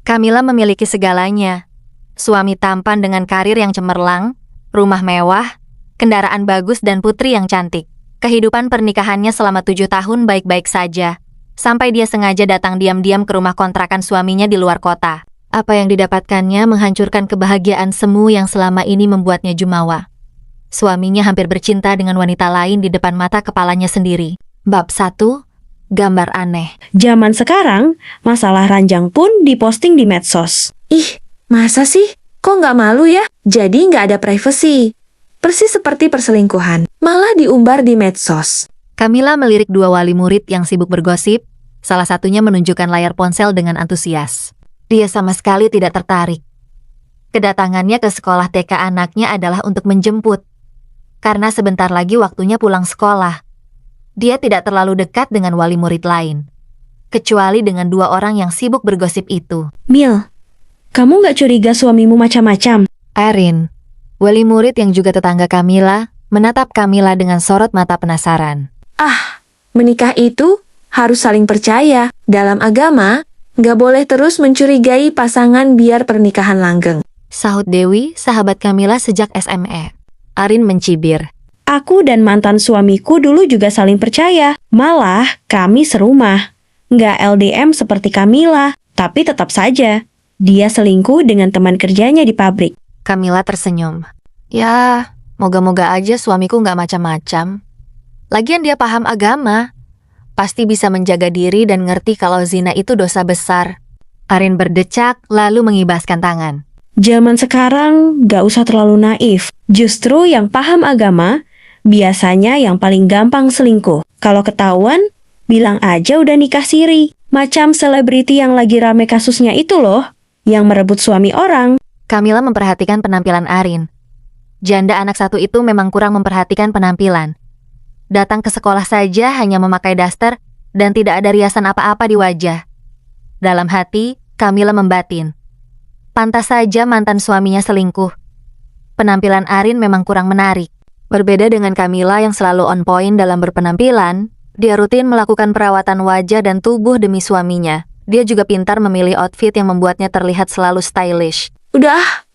Kamila memiliki segalanya. Suami tampan dengan karir yang cemerlang, rumah mewah, kendaraan bagus dan putri yang cantik. Kehidupan pernikahannya selama 7 tahun baik-baik saja, sampai dia sengaja datang diam-diam ke rumah kontrakan suaminya di luar kota. Apa yang didapatkannya menghancurkan kebahagiaan semu yang selama ini membuatnya jumawa. Suaminya hampir bercinta dengan wanita lain di depan mata kepalanya sendiri. Bab 1, gambar aneh. Zaman sekarang, masalah ranjang pun diposting di medsos. Ih, masa sih? Kok nggak malu ya? Jadi nggak ada privasi. Persis seperti perselingkuhan, malah diumbar di medsos. Kamila melirik 2 wali murid yang sibuk bergosip, salah satunya menunjukkan layar ponsel dengan antusias. Dia sama sekali tidak tertarik. Kedatangannya ke sekolah TK anaknya adalah untuk menjemput. Karena sebentar lagi waktunya pulang sekolah. Dia tidak terlalu dekat dengan wali murid lain. Kecuali dengan 2 orang yang sibuk bergosip itu. Mil, kamu nggak curiga suamimu macam-macam? Arin, wali murid yang juga tetangga Kamila, menatap Kamila dengan sorot mata penasaran. Ah, menikah itu harus saling percaya. Dalam agama, nggak boleh terus mencurigai pasangan biar pernikahan langgeng. Sahut Dewi, sahabat Kamila sejak SMA. Arin mencibir. Aku dan mantan suamiku dulu juga saling percaya. Malah, kami serumah. Nggak LDM seperti Kamila, tapi tetap saja. Dia selingkuh dengan teman kerjanya di pabrik. Kamila tersenyum. Ya, moga-moga aja suamiku nggak macam-macam. Lagian dia paham agama. Pasti bisa menjaga diri dan ngerti kalau zina itu dosa besar. Arin berdecak, lalu mengibaskan tangan. Zaman sekarang nggak usah terlalu naif. Justru yang paham agama, biasanya yang paling gampang selingkuh. Kalau ketahuan, bilang aja udah nikah siri. Macam selebriti yang lagi rame kasusnya itu loh, yang merebut suami orang. Kamila memperhatikan penampilan Arin. Janda anak satu itu memang kurang memperhatikan penampilan. Datang ke sekolah saja hanya memakai daster dan tidak ada riasan apa-apa di wajah. Dalam hati, Kamila membatin. Pantas saja mantan suaminya selingkuh. Penampilan Arin memang kurang menarik. Berbeda dengan Kamila yang selalu on point dalam berpenampilan, dia rutin melakukan perawatan wajah dan tubuh demi suaminya. Dia juga pintar memilih outfit yang membuatnya terlihat selalu stylish. Udah,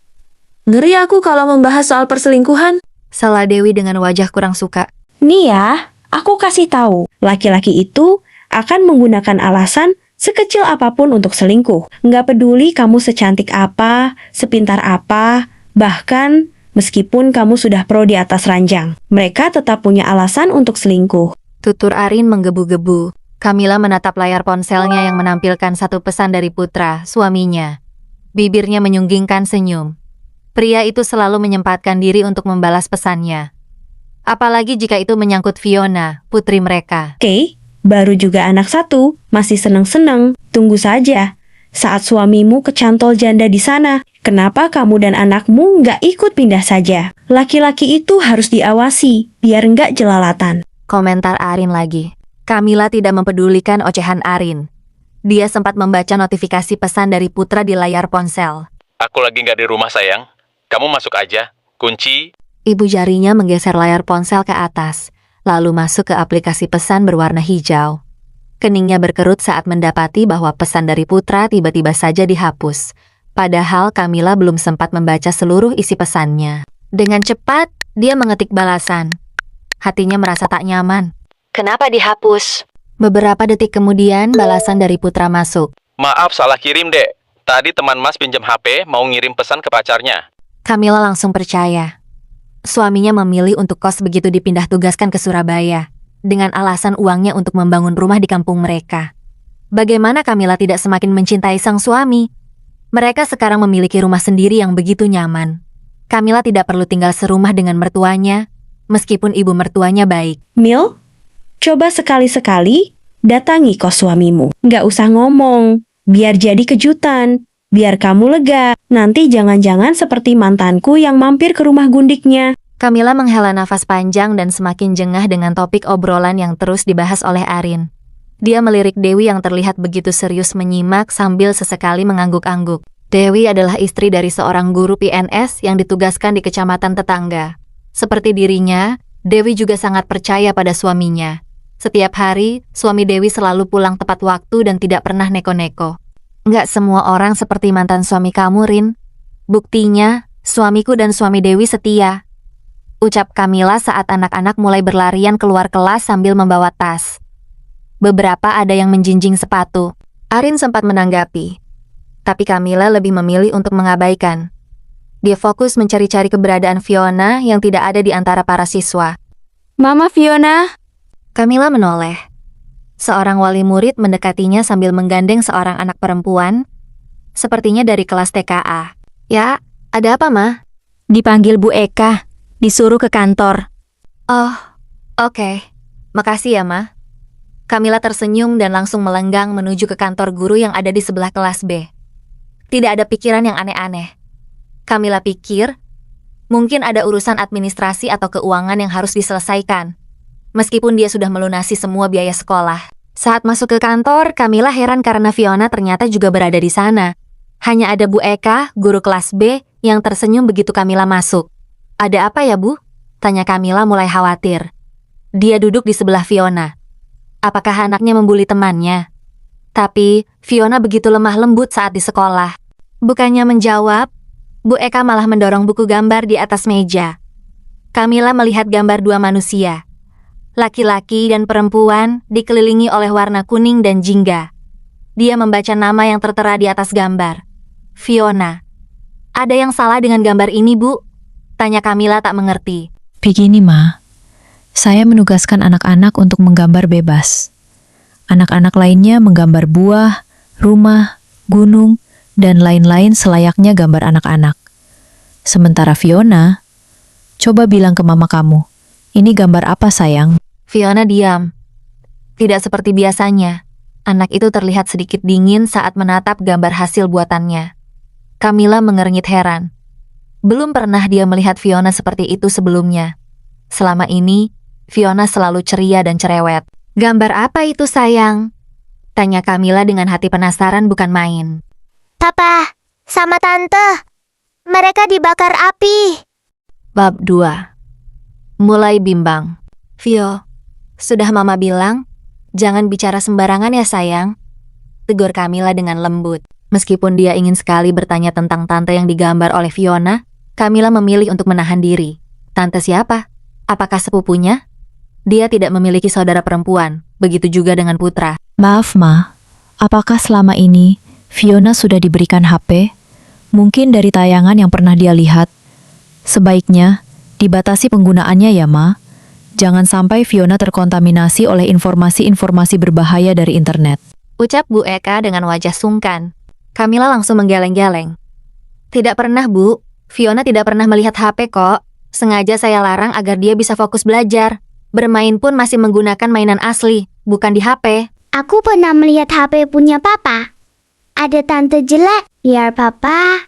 ngeri aku kalau membahas soal perselingkuhan. Salah Dewi dengan wajah kurang suka. Nih ya, aku kasih tahu, laki-laki itu akan menggunakan alasan sekecil apapun untuk selingkuh. Nggak peduli kamu secantik apa, sepintar apa, bahkan meskipun kamu sudah pro di atas ranjang, mereka tetap punya alasan untuk selingkuh. Tutur Arin menggebu-gebu. Kamila menatap layar ponselnya yang menampilkan satu pesan dari Putra, suaminya. Bibirnya menyunggingkan senyum. Pria itu selalu menyempatkan diri untuk membalas pesannya. Apalagi jika itu menyangkut Fiona, putri mereka. Oke, baru juga anak satu, masih seneng-seneng. Tunggu saja. Saat suamimu kecantol janda di sana, kenapa kamu dan anakmu nggak ikut pindah saja? Laki-laki itu harus diawasi, biar nggak jelalatan. Komentar Arin lagi. Kamila tidak mempedulikan ocehan Arin. Dia sempat membaca notifikasi pesan dari Putra di layar ponsel. Aku lagi nggak di rumah sayang. Kamu masuk aja. Kunci. Ibu jarinya menggeser layar ponsel ke atas, lalu masuk ke aplikasi pesan berwarna hijau. Keningnya berkerut saat mendapati bahwa pesan dari Putra tiba-tiba saja dihapus. Padahal Kamila belum sempat membaca seluruh isi pesannya. Dengan cepat, dia mengetik balasan. Hatinya merasa tak nyaman. Kenapa dihapus? Beberapa detik kemudian, balasan dari Putra masuk. Maaf salah kirim dek. Tadi teman mas pinjam HP mau ngirim pesan ke pacarnya. Kamila langsung percaya. Suaminya memilih untuk kos begitu dipindah tugaskan ke Surabaya, dengan alasan uangnya untuk membangun rumah di kampung mereka. Bagaimana Kamila tidak semakin mencintai sang suami? Mereka sekarang memiliki rumah sendiri yang begitu nyaman. Kamila tidak perlu tinggal serumah dengan mertuanya, meskipun ibu mertuanya baik. Mil, coba sekali-sekali datangi kos suamimu. Nggak usah ngomong, biar jadi kejutan. Biar kamu lega, nanti jangan-jangan seperti mantanku yang mampir ke rumah gundiknya. Kamila menghela nafas panjang dan semakin jengah dengan topik obrolan yang terus dibahas oleh Arin. Dia melirik Dewi yang terlihat begitu serius menyimak sambil sesekali mengangguk-angguk. Dewi adalah istri dari seorang guru PNS yang ditugaskan di kecamatan tetangga. Seperti dirinya, Dewi juga sangat percaya pada suaminya. Setiap hari, suami Dewi selalu pulang tepat waktu dan tidak pernah neko-neko. Nggak semua orang seperti mantan suami kamu, Rin. Buktinya, suamiku dan suami Dewi setia. Ucap Kamila saat anak-anak mulai berlarian keluar kelas sambil membawa tas. Beberapa ada yang menjinjing sepatu. Arin sempat menanggapi. Tapi Kamila lebih memilih untuk mengabaikan. Dia fokus mencari-cari keberadaan Fiona yang tidak ada di antara para siswa. Mama Fiona, Kamila menoleh. Seorang wali murid mendekatinya sambil menggandeng seorang anak perempuan, sepertinya dari kelas TKA. Ya, ada apa, Ma? Dipanggil Bu Eka, disuruh ke kantor. Oh, oke. Makasih ya, Ma. Kamila tersenyum dan langsung melenggang menuju ke kantor guru yang ada di sebelah kelas B. Tidak ada pikiran yang aneh-aneh. Kamila pikir, mungkin ada urusan administrasi atau keuangan yang harus diselesaikan. Meskipun dia sudah melunasi semua biaya sekolah. Saat masuk ke kantor, Kamila heran karena Fiona ternyata juga berada di sana. Hanya ada Bu Eka, guru kelas B, yang tersenyum begitu Kamila masuk. Ada apa ya, Bu? Tanya Kamila mulai khawatir. Dia duduk di sebelah Fiona. Apakah anaknya membuli temannya? Tapi, Fiona begitu lemah lembut saat di sekolah. Bukannya menjawab, Bu Eka malah mendorong buku gambar di atas meja. Kamila melihat gambar dua manusia. Laki-laki dan perempuan dikelilingi oleh warna kuning dan jingga. Dia membaca nama yang tertera di atas gambar. Fiona. Ada yang salah dengan gambar ini, Bu? Tanya Kamila tak mengerti. Begini, Ma. Saya menugaskan anak-anak untuk menggambar bebas. Anak-anak lainnya menggambar buah, rumah, gunung, dan lain-lain selayaknya gambar anak-anak. Sementara Fiona, coba bilang ke mama kamu, ini gambar apa sayang? Fiona diam. Tidak seperti biasanya. Anak itu terlihat sedikit dingin saat menatap gambar hasil buatannya. Kamila mengernyit heran. Belum pernah dia melihat Fiona seperti itu sebelumnya. Selama ini, Fiona selalu ceria dan cerewet. Gambar apa itu sayang? Tanya Kamila dengan hati penasaran bukan main. Papa, sama Tante, mereka dibakar api. Bab 2. Mulai bimbang. Vio, sudah Mama bilang, jangan bicara sembarangan ya sayang. Tegur Kamila dengan lembut. Meskipun dia ingin sekali bertanya tentang tante yang digambar oleh Fiona, Kamila memilih untuk menahan diri. Tante siapa? Apakah sepupunya? Dia tidak memiliki saudara perempuan, begitu juga dengan putra. Maaf, Ma. Apakah selama ini Fiona sudah diberikan HP? Mungkin dari tayangan yang pernah dia lihat. Sebaiknya dibatasi penggunaannya ya, Ma. Jangan sampai Fiona terkontaminasi oleh informasi-informasi berbahaya dari internet. Ucap Bu Eka dengan wajah sungkan. Kamila langsung menggeleng-geleng. Tidak pernah, Bu. Fiona tidak pernah melihat HP kok. Sengaja saya larang agar dia bisa fokus belajar. Bermain pun masih menggunakan mainan asli, bukan di HP. Aku pernah melihat HP punya papa. Ada tante jelek, biar papa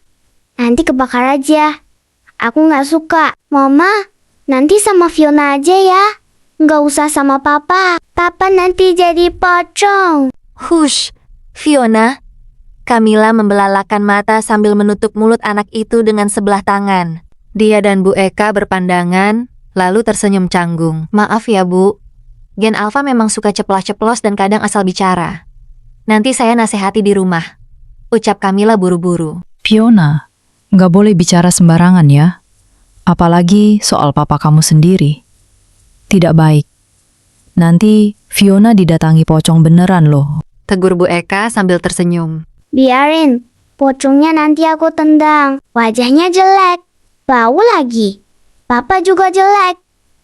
nanti kebakar aja. Aku nggak suka. Mama, nanti sama Fiona aja ya. Nggak usah sama papa. Papa nanti jadi pocong. Hush, Fiona. Kamila membelalakan mata sambil menutup mulut anak itu dengan sebelah tangan. Dia dan Bu Eka berpandangan, lalu tersenyum canggung. Maaf ya, Bu. Gen Alpha memang suka ceplos-ceplos dan kadang asal bicara. Nanti saya nasihati di rumah. Ucap Kamila buru-buru. Fiona, nggak boleh bicara sembarangan ya. Apalagi soal papa kamu sendiri. Tidak baik. Nanti Fiona didatangi pocong beneran loh. Tegur Bu Eka sambil tersenyum. Biarin, pocongnya nanti aku tendang. Wajahnya jelek, bau lagi. Papa juga jelek.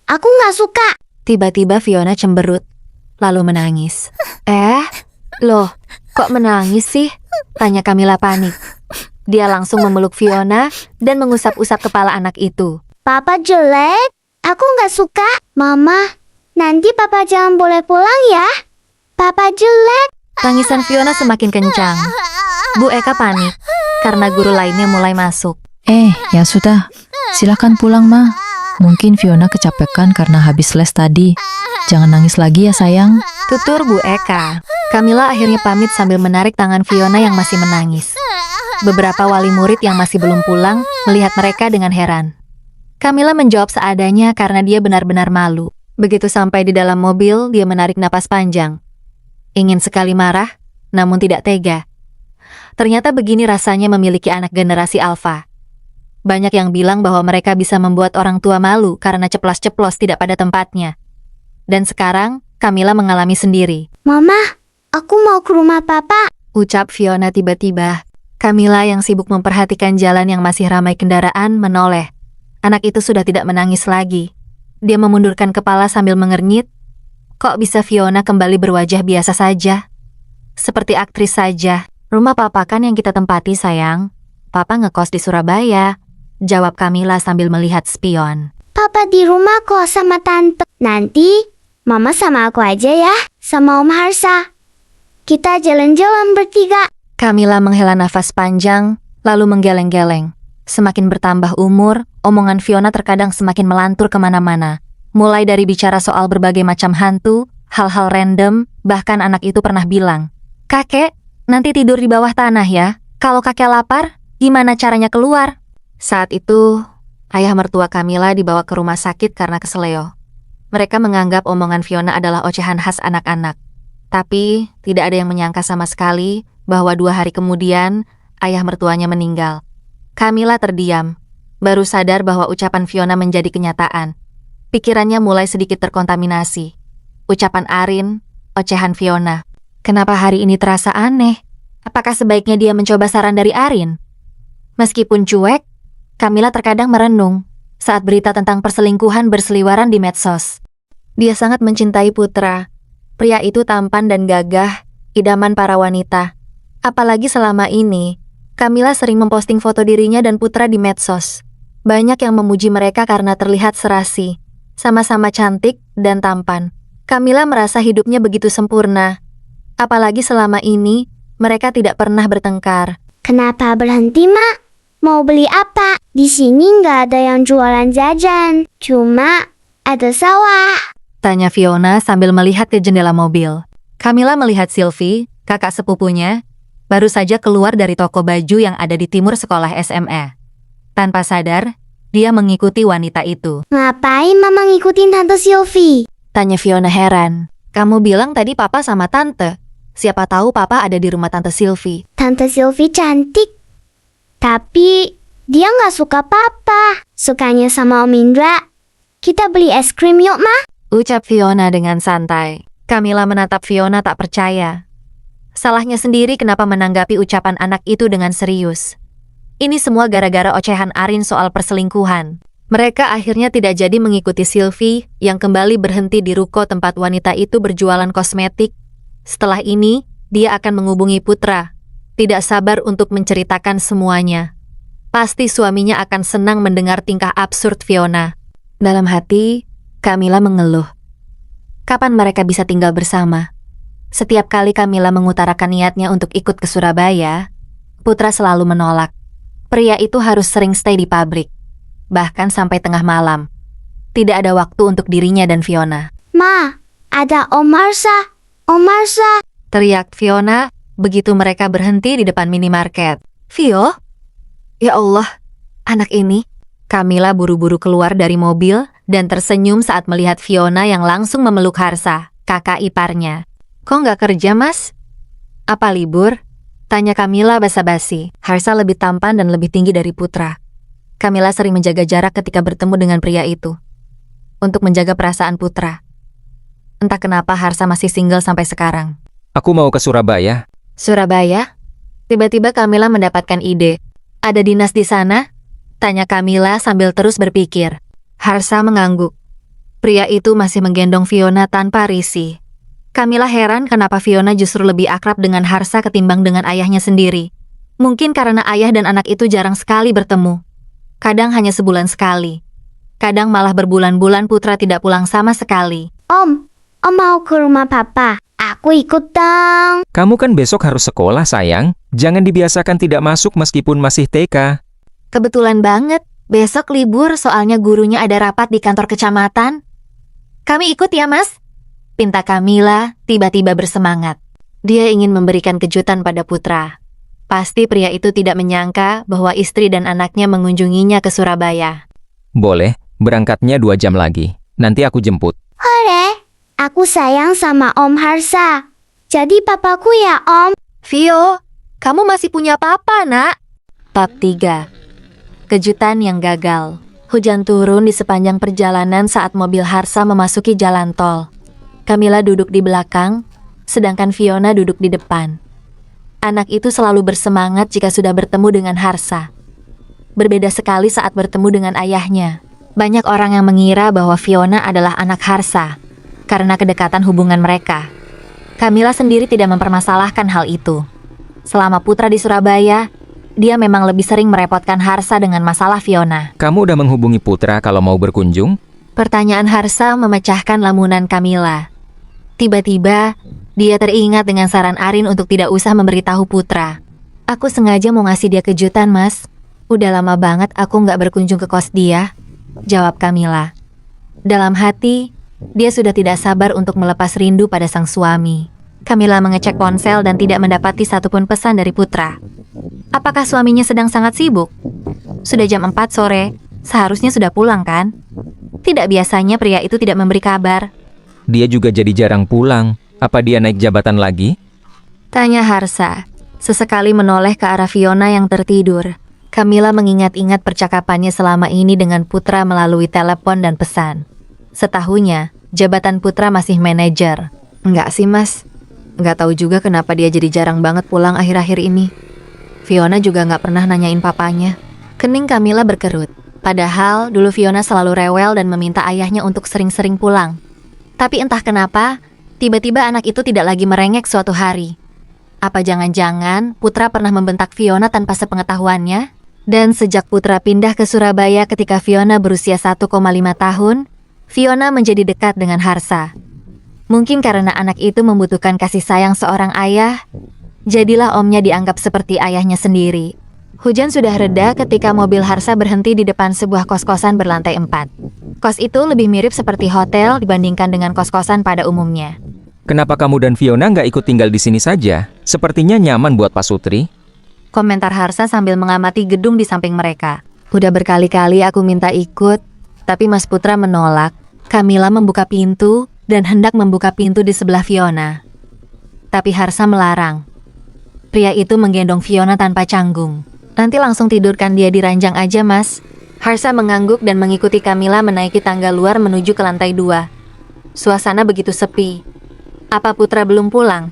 Aku nggak suka. Tiba-tiba Fiona cemberut, lalu menangis. Loh, kok menangis sih? Tanya Kamila panik. Dia langsung memeluk Fiona dan mengusap-usap kepala anak itu. Papa jelek, aku nggak suka. Mama, nanti papa jangan boleh pulang ya. Papa jelek. Tangisan Fiona semakin kencang. Bu Eka panik, karena guru lainnya mulai masuk. Ya sudah, silakan pulang, Ma. Mungkin Fiona kecapekan karena habis les tadi. Jangan nangis lagi ya sayang. Tutur Bu Eka. Kamila akhirnya pamit sambil menarik tangan Fiona yang masih menangis. Beberapa wali murid yang masih belum pulang melihat mereka dengan heran. Kamila menjawab seadanya karena dia benar-benar malu. Begitu sampai di dalam mobil, dia menarik napas panjang. Ingin sekali marah, namun tidak tega. Ternyata begini rasanya memiliki anak generasi alfa. Banyak yang bilang bahwa mereka bisa membuat orang tua malu karena ceplas-ceplos tidak pada tempatnya. Dan sekarang, Camilla mengalami sendiri. Mama, aku mau ke rumah papa. Ucap Fiona tiba-tiba. Camilla yang sibuk memperhatikan jalan yang masih ramai kendaraan menoleh. Anak itu sudah tidak menangis lagi. Dia memundurkan kepala sambil mengernyit. Kok bisa Fiona kembali berwajah biasa saja? Seperti aktris saja. Rumah papa kan yang kita tempati, sayang. Papa ngekos di Surabaya. Jawab Camilla sambil melihat spion. Papa di rumah kok sama tante. Nanti, mama sama aku aja ya, sama Om Harsa. Kita jalan-jalan bertiga. Camilla menghela nafas panjang, lalu menggeleng-geleng. Semakin bertambah umur, omongan Fiona terkadang semakin melantur kemana-mana. Mulai dari bicara soal berbagai macam hantu, hal-hal random, bahkan anak itu pernah bilang, "Kakek, nanti tidur di bawah tanah ya. Kalau kakek lapar, gimana caranya keluar?" Saat itu, ayah mertua Camilla dibawa ke rumah sakit karena keseleo. Mereka menganggap omongan Fiona adalah ocehan khas anak-anak. Tapi, tidak ada yang menyangka sama sekali bahwa 2 hari kemudian, ayah mertuanya meninggal. Camilla terdiam, baru sadar bahwa ucapan Fiona menjadi kenyataan. Pikirannya mulai sedikit terkontaminasi. Ucapan Arin, ocehan Fiona. Kenapa hari ini terasa aneh? Apakah sebaiknya dia mencoba saran dari Arin? Meskipun cuek, Camilla terkadang merenung saat berita tentang perselingkuhan berseliweran di medsos. Dia sangat mencintai Putra. Pria itu tampan dan gagah, idaman para wanita. Apalagi selama ini, Camilla sering memposting foto dirinya dan Putra di medsos. Banyak yang memuji mereka karena terlihat serasi, sama-sama cantik dan tampan. Camilla merasa hidupnya begitu sempurna. Apalagi selama ini, mereka tidak pernah bertengkar. Kenapa berhenti, Mak? Mau beli apa? Di sini nggak ada yang jualan jajan. Cuma ada sawah. Tanya Fiona sambil melihat ke jendela mobil. Camilla melihat Sylvie, kakak sepupunya, baru saja keluar dari toko baju yang ada di timur sekolah SMA. Tanpa sadar, dia mengikuti wanita itu. Ngapain Mama ngikutin Tante Sylvie? Tanya Fiona heran. Kamu bilang tadi papa sama tante. Siapa tahu papa ada di rumah Tante Sylvie. Tante Sylvie cantik. Tapi dia nggak suka papa. Sukanya sama Om Indra. Kita beli es krim yuk, Ma. Ucap Fiona dengan santai. Camilla menatap Fiona tak percaya. Salahnya sendiri kenapa menanggapi ucapan anak itu dengan serius. Ini semua gara-gara ocehan Arin soal perselingkuhan. Mereka akhirnya tidak jadi mengikuti Sylvie yang kembali berhenti di ruko tempat wanita itu berjualan kosmetik. Setelah ini, dia akan menghubungi Putra. Tidak sabar untuk menceritakan semuanya. Pasti suaminya akan senang mendengar tingkah absurd Fiona. Dalam hati, Camilla mengeluh. Kapan mereka bisa tinggal bersama? Setiap kali Camilla mengutarakan niatnya untuk ikut ke Surabaya, Putra selalu menolak. Pria itu harus sering stay di pabrik, bahkan sampai tengah malam. Tidak ada waktu untuk dirinya dan Fiona. Ma, ada Om Harsa. Om Harsa. Teriak Fiona begitu mereka berhenti di depan minimarket. Vio? Ya Allah, anak ini. Camilla buru-buru keluar dari mobil dan tersenyum saat melihat Fiona yang langsung memeluk Harsa, kakak iparnya. Kok nggak kerja, Mas? Apa libur? Tanya Camilla basa-basi. Harsa lebih tampan dan lebih tinggi dari Putra. Camilla sering menjaga jarak ketika bertemu dengan pria itu. Untuk menjaga perasaan Putra. Entah kenapa Harsa masih single sampai sekarang. Aku mau ke Surabaya. Surabaya? Tiba-tiba Camilla mendapatkan ide. Ada dinas di sana? Tanya Camilla sambil terus berpikir. Harsa mengangguk. Pria itu masih menggendong Fiona tanpa risih. Camilla heran kenapa Fiona justru lebih akrab dengan Harsa ketimbang dengan ayahnya sendiri. Mungkin karena ayah dan anak itu jarang sekali bertemu. Kadang hanya sebulan sekali. Kadang malah berbulan-bulan Putra tidak pulang sama sekali. Om mau ke rumah papa. Aku ikut dong. Kamu kan besok harus sekolah, sayang. Jangan dibiasakan tidak masuk meskipun masih TK. Kebetulan banget, besok libur soalnya gurunya ada rapat di kantor kecamatan. Kami ikut ya, Mas? Pinta Camilla tiba-tiba bersemangat. Dia ingin memberikan kejutan pada Putra. Pasti pria itu tidak menyangka bahwa istri dan anaknya mengunjunginya ke Surabaya. Boleh, berangkatnya 2 jam lagi. Nanti aku jemput. Hore, aku sayang sama Om Harsa. Jadi papaku ya, Om. Vio, Kamu masih punya papa, nak? Bab 3. Kejutan yang gagal. Hujan turun di sepanjang perjalanan saat mobil Harsa memasuki jalan tol. Camilla duduk di belakang, sedangkan Fiona duduk di depan. Anak itu selalu bersemangat jika sudah bertemu dengan Harsa. Berbeda sekali saat bertemu dengan ayahnya. Banyak orang yang mengira bahwa Fiona adalah anak Harsa karena kedekatan hubungan mereka. Camilla sendiri tidak mempermasalahkan hal itu. Selama Putra di Surabaya, dia memang lebih sering merepotkan Harsa dengan masalah Fiona. Kamu udah menghubungi Putra kalau mau berkunjung? Pertanyaan Harsa memecahkan lamunan Camilla. Tiba-tiba, dia teringat dengan saran Arin untuk tidak usah memberitahu Putra. Aku sengaja mau ngasih dia kejutan, Mas. Udah lama banget aku nggak berkunjung ke kos dia, jawab Camilla. Dalam hati, dia sudah tidak sabar untuk melepas rindu pada sang suami. Camilla mengecek ponsel dan tidak mendapati satupun pesan dari Putra. Apakah suaminya sedang sangat sibuk? Sudah jam 4 sore, seharusnya sudah pulang kan? Tidak biasanya pria itu tidak memberi kabar. Dia juga jadi jarang pulang. Apa dia naik jabatan lagi? Tanya Harsa, sesekali menoleh ke arah Fiona yang tertidur. Camilla mengingat-ingat percakapannya selama ini dengan Putra melalui telepon dan pesan. Setahunya, jabatan Putra masih manajer. Enggak sih, Mas. Enggak tahu juga kenapa dia jadi jarang banget pulang akhir-akhir ini. Fiona juga nggak pernah nanyain papanya. Kening Camilla berkerut. Padahal dulu Fiona selalu rewel dan meminta ayahnya untuk sering-sering pulang. Tapi entah kenapa, tiba-tiba anak itu tidak lagi merengek suatu hari. Apa jangan-jangan Putra pernah membentak Fiona tanpa sepengetahuannya? Dan sejak Putra pindah ke Surabaya ketika Fiona berusia 1,5 tahun, Fiona menjadi dekat dengan Harsa. Mungkin karena anak itu membutuhkan kasih sayang seorang ayah, jadilah omnya dianggap seperti ayahnya sendiri. Hujan sudah reda ketika mobil Harsa berhenti di depan sebuah kos-kosan berlantai 4. Kos itu lebih mirip seperti hotel dibandingkan dengan kos-kosan pada umumnya. Kenapa kamu dan Fiona nggak ikut tinggal di sini saja? Sepertinya nyaman buat Pak Sutri. Komentar Harsa sambil mengamati gedung di samping mereka. Udah berkali-kali aku minta ikut, tapi Mas Putra menolak. Camilla membuka pintu dan hendak membuka pintu di sebelah Fiona. Tapi Harsa melarang. Pria itu menggendong Fiona tanpa canggung. Nanti langsung tidurkan dia di ranjang aja, Mas. Harsa mengangguk dan mengikuti Camilla menaiki tangga luar menuju ke lantai 2. Suasana begitu sepi. Apa Putra belum pulang?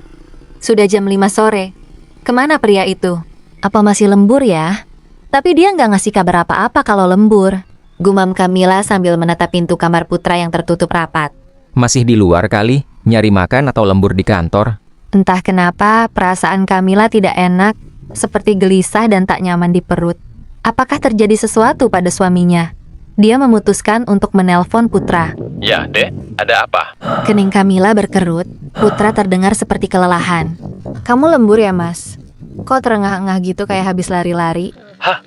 Sudah jam 5 sore. Kemana pria itu? Apa masih lembur ya? Tapi dia nggak ngasih kabar apa-apa kalau lembur. Gumam Camilla sambil menatap pintu kamar Putra yang tertutup rapat. Masih di luar kali, nyari makan atau lembur di kantor. Entah kenapa perasaan Camilla tidak enak, seperti gelisah dan tak nyaman di perut. Apakah terjadi sesuatu pada suaminya? Dia memutuskan untuk menelpon Putra. Ya, Dek, ada apa? Kening Camilla berkerut, Putra terdengar seperti kelelahan. Kamu lembur ya, Mas? Kok terengah-engah gitu kayak habis lari-lari? Hah?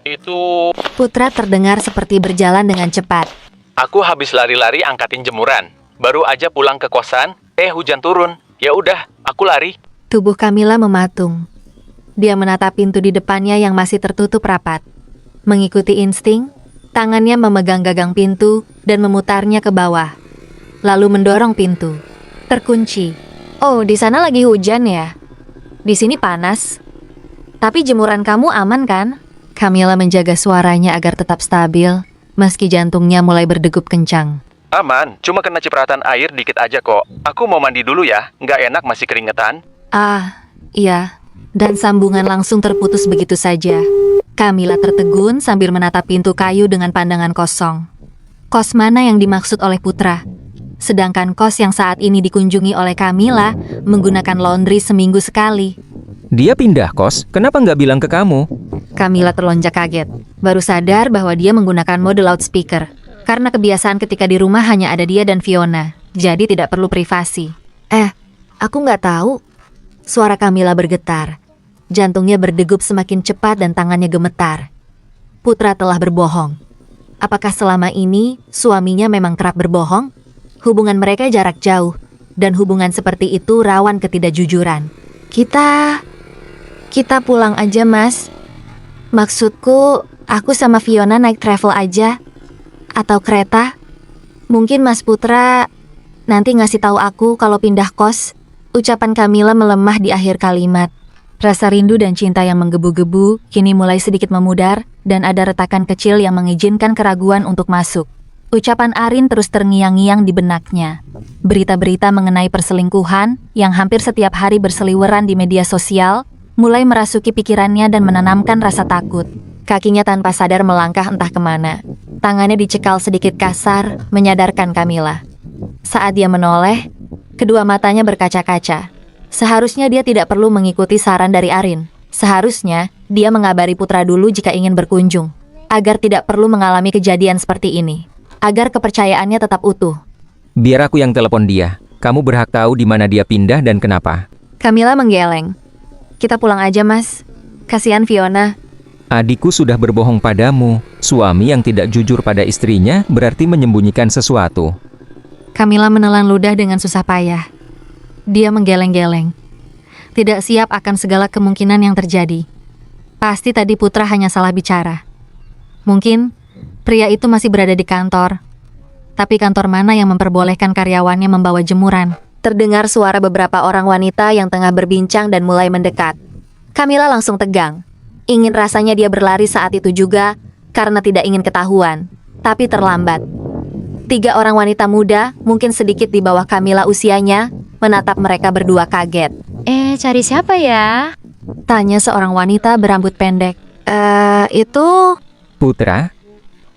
Itu... Putra terdengar seperti berjalan dengan cepat. Aku habis lari-lari angkatin jemuran. Baru aja pulang ke kosan, hujan turun. Ya udah, aku lari. Tubuh Camilla mematung. Dia menatap pintu di depannya yang masih tertutup rapat. Mengikuti insting, tangannya memegang gagang pintu dan memutarnya ke bawah. Lalu mendorong pintu. Terkunci. Oh, di sana lagi hujan ya? Di sini panas. Tapi jemuran kamu aman kan? Camilla menjaga suaranya agar tetap stabil, meski jantungnya mulai berdegup kencang. Aman, cuma kena cipratan air dikit aja kok. Aku mau mandi dulu ya, nggak enak masih keringetan. Ah, iya. Dan sambungan langsung terputus begitu saja. Camilla tertegun sambil menatap pintu kayu dengan pandangan kosong. Kos mana yang dimaksud oleh Putra? Sedangkan kos yang saat ini dikunjungi oleh Camilla menggunakan laundry seminggu sekali. Dia pindah kos, kenapa nggak bilang ke kamu? Camilla terlonjak kaget. Baru sadar bahwa dia menggunakan mode loudspeaker. Karena kebiasaan ketika di rumah hanya ada dia dan Fiona, jadi tidak perlu privasi. Aku nggak tahu. Suara Camilla bergetar. Jantungnya berdegup semakin cepat dan tangannya gemetar. Putra telah berbohong. Apakah selama ini suaminya memang kerap berbohong? Hubungan mereka jarak jauh, dan hubungan seperti itu rawan ketidakjujuran. Kita pulang aja, Mas. Maksudku, aku sama Fiona naik travel aja. Atau kereta. Mungkin Mas Putra nanti ngasih tahu aku kalau pindah kos. Ucapan Camilla melemah di akhir kalimat. Rasa rindu dan cinta yang menggebu-gebu kini mulai sedikit memudar dan ada retakan kecil yang mengizinkan keraguan untuk masuk. Ucapan Arin terus terngiang-ngiang di benaknya. Berita-berita mengenai perselingkuhan yang hampir setiap hari berseliweran di media sosial mulai merasuki pikirannya dan menanamkan rasa takut. Kakinya tanpa sadar melangkah entah kemana. Tangannya dicekal sedikit kasar, menyadarkan Kamila. Saat dia menoleh, kedua matanya berkaca-kaca. Seharusnya dia tidak perlu mengikuti saran dari Arin. Seharusnya dia mengabari putra dulu jika ingin berkunjung, agar tidak perlu mengalami kejadian seperti ini, agar kepercayaannya tetap utuh. Biar aku yang telepon dia. Kamu berhak tahu di mana dia pindah dan kenapa. Kamila menggeleng. Kita pulang aja, Mas. Kasihan Fiona. Adikku sudah berbohong padamu. Suami yang tidak jujur pada istrinya berarti menyembunyikan sesuatu. Kamila menelan ludah dengan susah payah. Dia menggeleng-geleng. Tidak siap akan segala kemungkinan yang terjadi. Pasti tadi Putra hanya salah bicara. Mungkin pria itu masih berada di kantor. Tapi kantor mana yang memperbolehkan karyawannya membawa jemuran? Terdengar suara beberapa orang wanita yang tengah berbincang dan mulai mendekat. Kamila langsung tegang. Ingin rasanya dia berlari saat itu juga karena tidak ingin ketahuan. Tapi terlambat. 3 orang wanita muda, mungkin sedikit di bawah Kamila usianya, menatap mereka berdua kaget. Cari siapa ya? Tanya seorang wanita berambut pendek. Itu... Putra?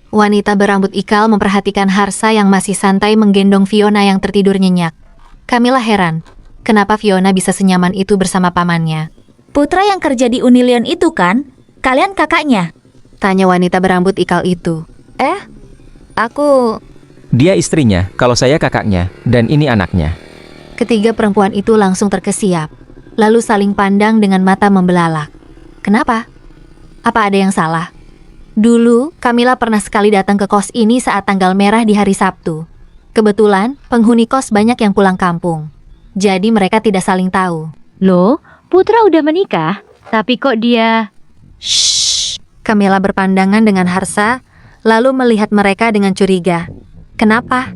Wanita berambut ikal memperhatikan Harsa yang masih santai menggendong Fiona yang tertidur nyenyak. Kamila heran, kenapa Fiona bisa senyaman itu bersama pamannya. Putra yang kerja di Unilion itu kan? Kalian kakaknya? Tanya wanita berambut ikal itu. Aku... Dia istrinya, kalau saya kakaknya, dan ini anaknya. Ketiga perempuan itu langsung terkesiap, lalu saling pandang dengan mata membelalak. Kenapa? Apa ada yang salah? Dulu, Kamila pernah sekali datang ke kos ini saat tanggal merah di hari Sabtu. Kebetulan, penghuni kos banyak yang pulang kampung. Jadi mereka tidak saling tahu. Loh, Putra udah menikah? Tapi kok dia... Shh. Kamila berpandangan dengan Harsa, lalu melihat mereka dengan curiga. Kenapa?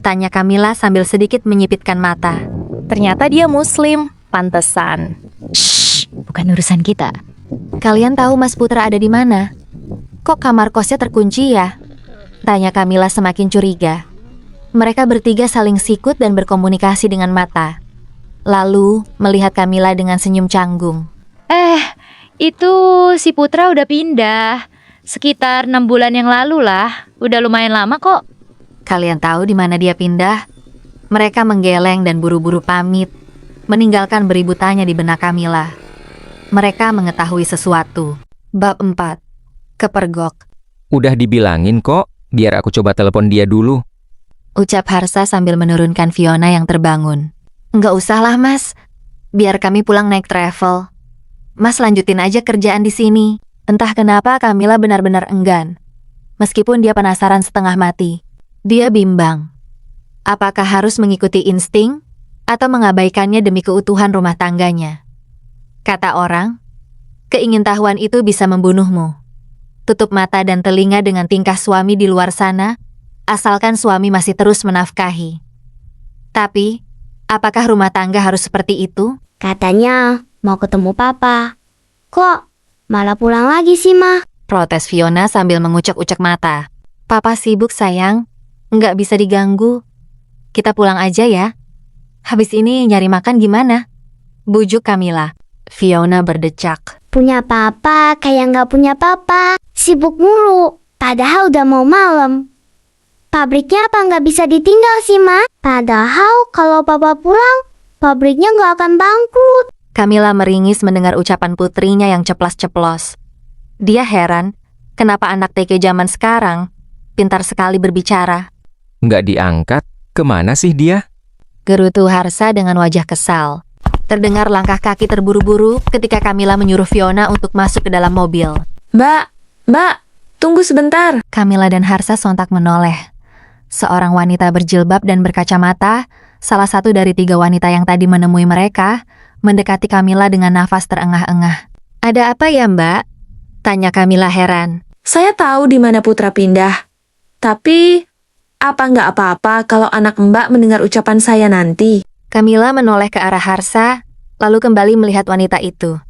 Tanya Kamila sambil sedikit menyipitkan mata. Ternyata dia muslim, pantesan. Shh, bukan urusan kita. Kalian tahu Mas Putra ada di mana? Kok kamar kosnya terkunci ya? Tanya Kamila semakin curiga. Mereka bertiga saling sikut dan berkomunikasi dengan mata. Lalu melihat Kamila dengan senyum canggung. Itu si Putra udah pindah. Sekitar 6 bulan yang lalu lah. Udah lumayan lama kok. Kalian tahu di mana dia pindah? Mereka menggeleng dan buru-buru pamit, meninggalkan beribu tanya di benak Kamila. Mereka mengetahui sesuatu. Bab 4. Kepergok. Udah dibilangin kok, biar aku coba telepon dia dulu. Ucap Harsa sambil menurunkan Fiona yang terbangun. Enggak usahlah Mas, biar kami pulang naik travel. Mas lanjutin aja kerjaan di sini. Entah kenapa Kamila benar-benar enggan. Meskipun dia penasaran setengah mati. Dia bimbang. Apakah harus mengikuti insting atau mengabaikannya demi keutuhan rumah tangganya? Kata orang, keingintahuan itu bisa membunuhmu. Tutup mata dan telinga dengan tingkah suami di luar sana, asalkan suami masih terus menafkahi. Tapi, apakah rumah tangga harus seperti itu? Katanya mau ketemu papa. Kok malah pulang lagi sih, Ma? Protes Fiona sambil mengucek-ucek mata. Papa sibuk sayang, nggak bisa diganggu. Kita pulang aja ya. Habis ini nyari makan gimana? Bujuk Kamila. Fiona berdecak. Punya papa kayak nggak punya papa. Sibuk mulu. Padahal udah mau malam. Pabriknya apa nggak bisa ditinggal sih, Ma? Padahal kalau papa pulang, pabriknya nggak akan bangkrut. Kamila meringis mendengar ucapan putrinya yang ceplas-ceplos. Dia heran, kenapa anak TK zaman sekarang pintar sekali berbicara. Nggak diangkat, kemana sih dia? Gerutu Harsa dengan wajah kesal. Terdengar langkah kaki terburu-buru ketika Kamila menyuruh Fiona untuk masuk ke dalam mobil. Mbak, tunggu sebentar. Kamila dan Harsa sontak menoleh. Seorang wanita berjilbab dan berkacamata, salah satu dari 3 wanita yang tadi menemui mereka, mendekati Kamila dengan nafas terengah-engah. Ada apa ya, Mbak? Tanya Kamila heran. Saya tahu di mana Putra pindah. Tapi, apa nggak apa-apa kalau anak Mbak mendengar ucapan saya nanti? Kamila menoleh ke arah Harsa, lalu kembali melihat wanita itu.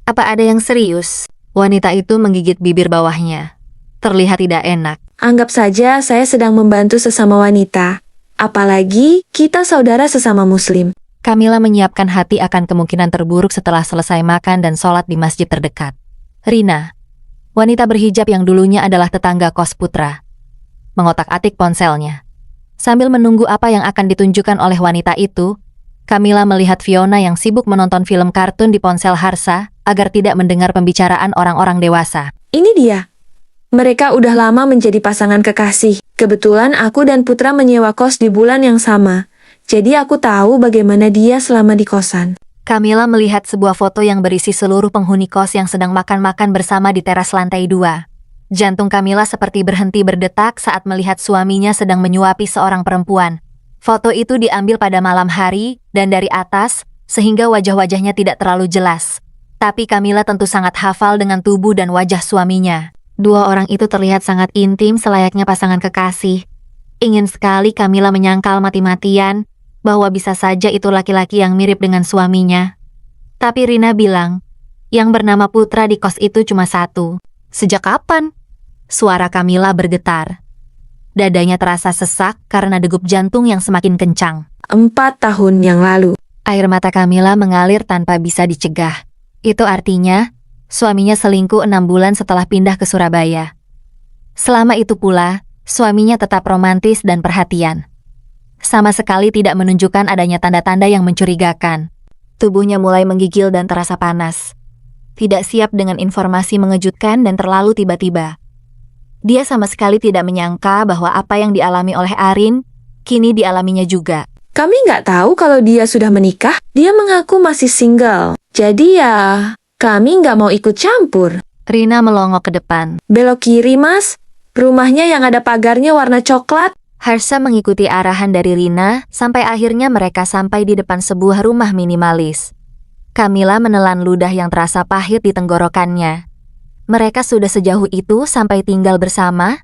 Apa ada yang serius? Wanita itu menggigit bibir bawahnya. Terlihat tidak enak. Anggap saja saya sedang membantu sesama wanita. Apalagi kita saudara sesama muslim. Kamila menyiapkan hati akan kemungkinan terburuk setelah selesai makan dan sholat di masjid terdekat. Rina, wanita berhijab yang dulunya adalah tetangga kos Putra, mengotak-atik ponselnya. Sambil menunggu apa yang akan ditunjukkan oleh wanita itu, Kamila melihat Fiona yang sibuk menonton film kartun di ponsel Harsa agar tidak mendengar pembicaraan orang-orang dewasa. Ini dia. Mereka udah lama menjadi pasangan kekasih. Kebetulan aku dan Putra menyewa kos di bulan yang sama. Jadi aku tahu bagaimana dia selama di kosan. Kamila melihat sebuah foto yang berisi seluruh penghuni kos yang sedang makan-makan bersama di teras lantai 2. Jantung Kamila seperti berhenti berdetak saat melihat suaminya sedang menyuapi seorang perempuan. Foto itu diambil pada malam hari dan dari atas, sehingga wajah-wajahnya tidak terlalu jelas. Tapi Kamila tentu sangat hafal dengan tubuh dan wajah suaminya. Dua orang itu terlihat sangat intim selayaknya pasangan kekasih. Ingin sekali Kamila menyangkal mati-matian bahwa bisa saja itu laki-laki yang mirip dengan suaminya. Tapi Rina bilang, yang bernama Putra di kos itu cuma satu. Sejak kapan? Suara Kamila bergetar. Dadanya terasa sesak karena degup jantung yang semakin kencang. 4 tahun yang lalu. Air mata Kamila mengalir tanpa bisa dicegah. Itu artinya, suaminya selingkuh 6 bulan setelah pindah ke Surabaya. Selama itu pula, suaminya tetap romantis dan perhatian. Sama sekali tidak menunjukkan adanya tanda-tanda yang mencurigakan. Tubuhnya mulai menggigil dan terasa panas. Tidak siap dengan informasi mengejutkan dan terlalu tiba-tiba. Dia sama sekali tidak menyangka bahwa apa yang dialami oleh Arin, kini dialaminya juga. Kami nggak tahu kalau dia sudah menikah. Dia mengaku masih single. Jadi ya, kami nggak mau ikut campur. Rina melongok ke depan. Belok kiri, Mas. Rumahnya yang ada pagarnya warna coklat. Harsa mengikuti arahan dari Rina sampai akhirnya mereka sampai di depan sebuah rumah minimalis. Kamila menelan ludah yang terasa pahit di tenggorokannya. Mereka sudah sejauh itu sampai tinggal bersama?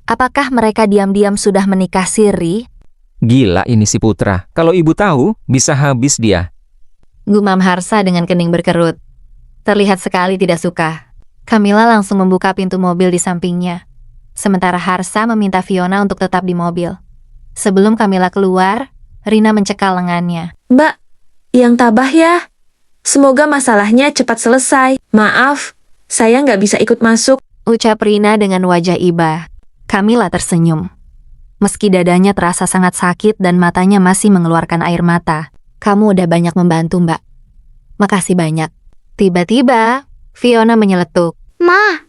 Apakah mereka diam-diam sudah menikah siri? Gila ini si Putra. Kalau ibu tahu, bisa habis dia. Gumam Harsa dengan kening berkerut. Terlihat sekali tidak suka. Kamila langsung membuka pintu mobil di sampingnya. Sementara Harsa meminta Fiona untuk tetap di mobil. Sebelum Kamila keluar, Rina mencekal lengannya. Mbak, yang tabah ya. Semoga masalahnya cepat selesai. Maaf, saya nggak bisa ikut masuk. Ucap Rina dengan wajah iba. Kamila tersenyum. Meski dadanya terasa sangat sakit dan matanya masih mengeluarkan air mata. Kamu udah banyak membantu, Mbak. Makasih banyak. Tiba-tiba, Fiona menyeletuk. Ma,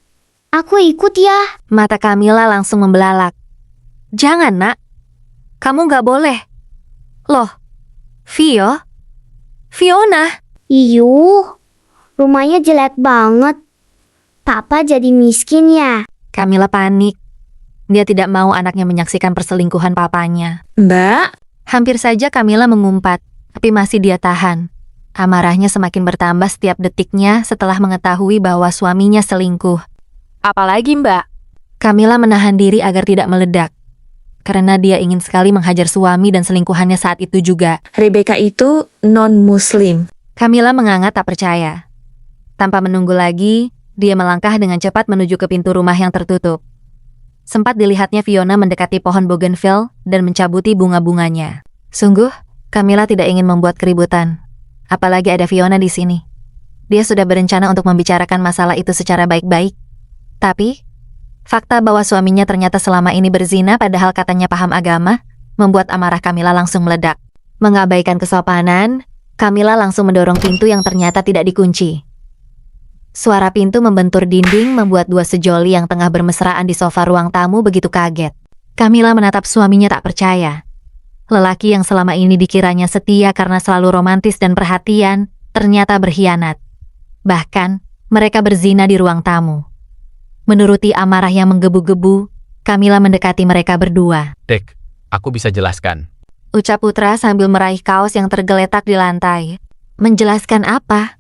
aku ikut ya. Mata Kamila langsung membelalak. Jangan, Nak. Kamu nggak boleh. Loh, Fiona. Iyuh, rumahnya jelek banget. Papa jadi miskin ya. Kamila panik. Dia tidak mau anaknya menyaksikan perselingkuhan papanya. Mbak, Hampir saja Kamila mengumpat, tapi masih dia tahan. Amarahnya semakin bertambah setiap detiknya setelah mengetahui bahwa suaminya selingkuh. Apalagi Mbak? Kamila menahan diri agar tidak meledak. Karena dia ingin sekali menghajar suami dan selingkuhannya saat itu juga. Rebecca itu non-muslim. Kamila menganga tak percaya. Tanpa menunggu lagi, dia melangkah dengan cepat menuju ke pintu rumah yang tertutup. Sempat dilihatnya Fiona mendekati pohon bougainville dan mencabuti bunga-bunganya. Sungguh, Kamila tidak ingin membuat keributan. Apalagi ada Fiona di sini. Dia sudah berencana untuk membicarakan masalah itu secara baik-baik. Tapi, fakta bahwa suaminya ternyata selama ini berzina padahal katanya paham agama, membuat amarah Kamila langsung meledak. Mengabaikan kesopanan, Kamila langsung mendorong pintu yang ternyata tidak dikunci. Suara pintu membentur dinding membuat dua sejoli yang tengah bermesraan di sofa ruang tamu begitu kaget. Kamila menatap suaminya tak percaya. Lelaki yang selama ini dikiranya setia karena selalu romantis dan perhatian, ternyata berkhianat. Bahkan, mereka berzina di ruang tamu. Menuruti amarah yang menggebu-gebu, Kamila mendekati mereka berdua. Dek, aku bisa jelaskan. Ucap Putra sambil meraih kaos yang tergeletak di lantai. Menjelaskan apa?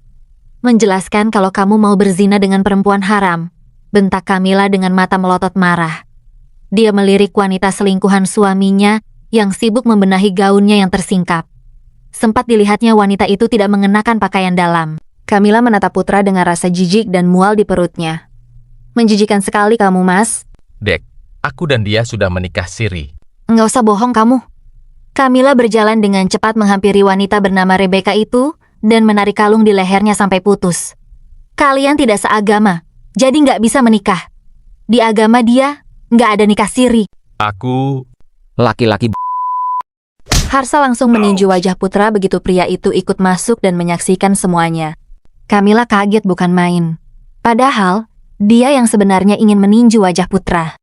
Menjelaskan kalau kamu mau berzina dengan perempuan haram, bentak Kamila dengan mata melotot marah. Dia melirik wanita selingkuhan suaminya yang sibuk membenahi gaunnya yang tersingkap. Sempat dilihatnya wanita itu tidak mengenakan pakaian dalam. Camilla menatap Putra dengan rasa jijik dan mual di perutnya. Menjijikan sekali kamu, Mas. Dek, aku dan dia sudah menikah siri. Nggak usah bohong kamu. Camilla berjalan dengan cepat menghampiri wanita bernama Rebecca itu dan menarik kalung di lehernya sampai putus. Kalian tidak seagama, jadi nggak bisa menikah. Di agama dia, nggak ada nikah siri. Aku... Laki-laki Harsa langsung meninju wajah Putra begitu pria itu ikut masuk dan menyaksikan semuanya. Camilla kaget bukan main. Padahal, dia yang sebenarnya ingin meninju wajah Putra.